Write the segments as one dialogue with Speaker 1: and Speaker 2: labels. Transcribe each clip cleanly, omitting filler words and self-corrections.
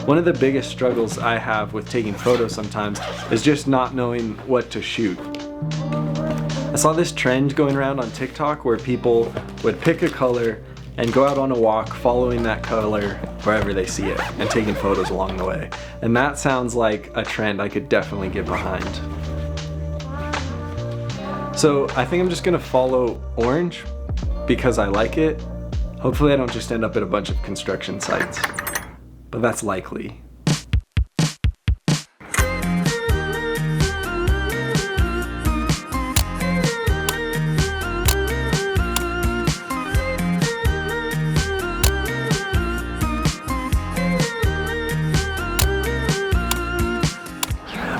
Speaker 1: One of the biggest struggles I have with taking photos sometimes is just not knowing what to shoot. I saw this trend going around on TikTok where people would pick a color and go out on a walk following that color wherever they see it and taking photos along the way. And that sounds like a trend I could definitely get behind. So I think I'm just gonna follow orange because I like it. Hopefully I don't just end up at a bunch of construction sites, but that's likely.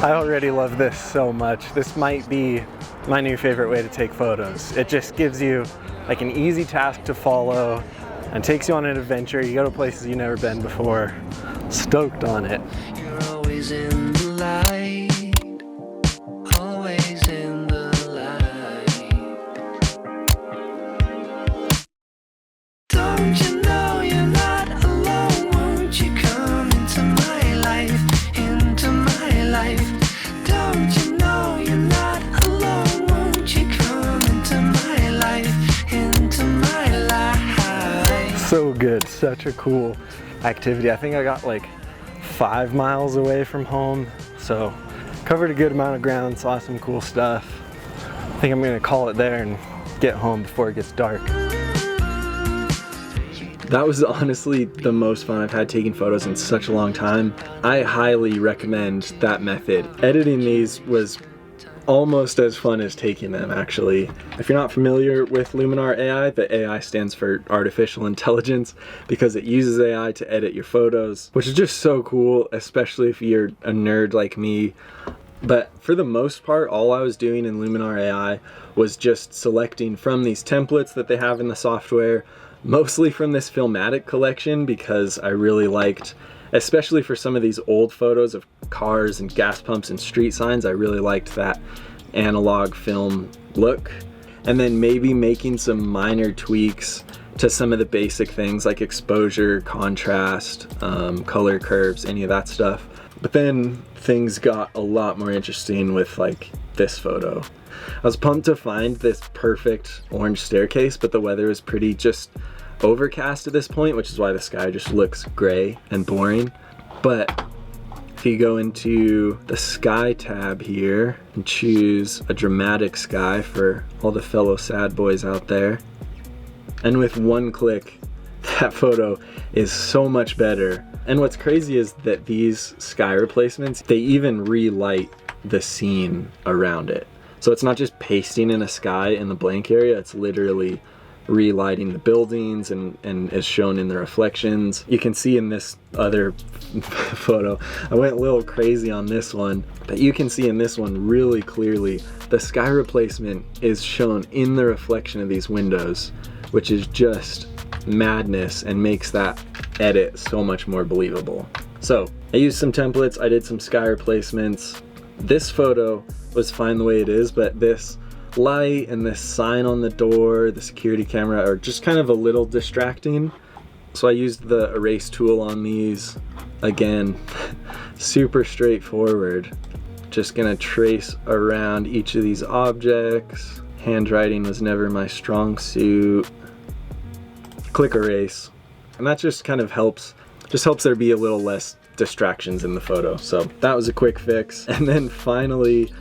Speaker 1: I already love this so much. This might be my new favorite way to take photos. It just gives you like an easy task to follow and takes you on an adventure. You go to places you've never been before. Stoked on it.
Speaker 2: You're always in the light, always in the light. Don't you know you're not alone? Won't you come into my life, into my life? Don't you know you're not alone? Won't you come into my life, into my life?
Speaker 1: So good, such a cool activity. I think I got like 5 miles away from home, so covered a good amount of ground, saw some cool stuff. I think I'm gonna call it there and get home before it gets dark. That was honestly the most fun I've had taking photos in such a long time. I highly recommend that method. Editing these was almost as fun as taking them, actually. If you're not familiar with Luminar AI, the AI stands for artificial intelligence because it uses AI to edit your photos, which is just so cool, especially if you're a nerd like me. But for the most part, all I was doing in Luminar AI was just selecting from these templates that they have in the software, mostly from this Filmatic collection because I really liked, especially for some of these old photos of cars and gas pumps and street signs, I really liked that analog film look. And then maybe making some minor tweaks to some of the basic things like exposure, contrast, color curves, any of that stuff. But then things got a lot more interesting with like this photo. I was pumped to find this perfect orange staircase, but the weather is pretty just overcast at this point, which is why the sky just looks gray and boring. But if you go into the sky tab here and choose a dramatic sky for all the fellow sad boys out there, and with one click, that photo is so much better. And what's crazy is that these sky replacements, they even relight the scene around it. So it's not just pasting in a sky in the blank area, it's literally relighting the buildings and is shown in the reflections. You can see in this other photo, I went a little crazy on this one, but you can see in this one really clearly the sky replacement is shown in the reflection of these windows, which is just madness and makes that edit so much more believable. So I used some templates, I did some sky replacements. This photo was fine the way it is, but this light and this sign on the door, the security camera, are just kind of a little distracting. So I used the erase tool on these. Again, super straightforward. Just gonna trace around each of these objects. Handwriting was never my strong suit. Click erase. And that just kind of helps there be a little less distractions in the photo. So that was a quick fix. And then finally,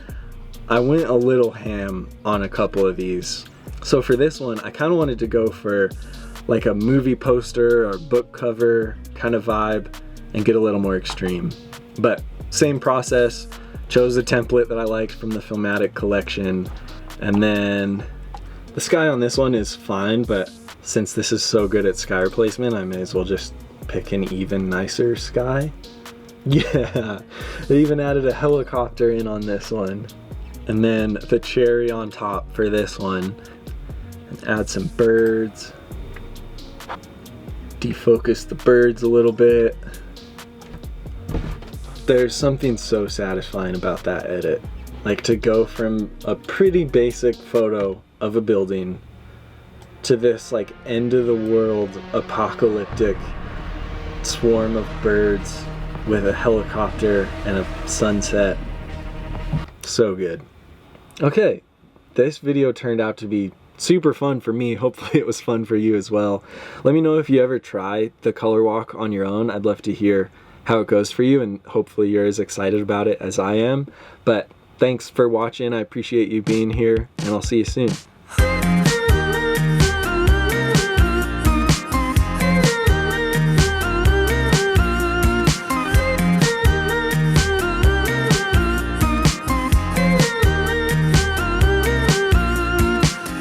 Speaker 1: I went a little ham on a couple of these. So for this one, I kind of wanted to go for like a movie poster or book cover kind of vibe and get a little more extreme. But same process, chose a template that I liked from the Filmatic collection. And then the sky on this one is fine, but since this is so good at sky replacement, I may as well just pick an even nicer sky. Yeah, they even added a helicopter in on this one. And then the cherry on top for this one, and add some birds. Defocus the birds a little bit. There's something so satisfying about that edit. Like to go from a pretty basic photo of a building to this like end of the world apocalyptic swarm of birds with a helicopter and a sunset. So good. Okay, this video turned out to be super fun for me. Hopefully it was fun for you as well. Let me know if you ever try the color walk on your own. I'd love to hear how it goes for you, and hopefully you're as excited about it as I am. But thanks for watching. I appreciate you being here, and I'll see you soon.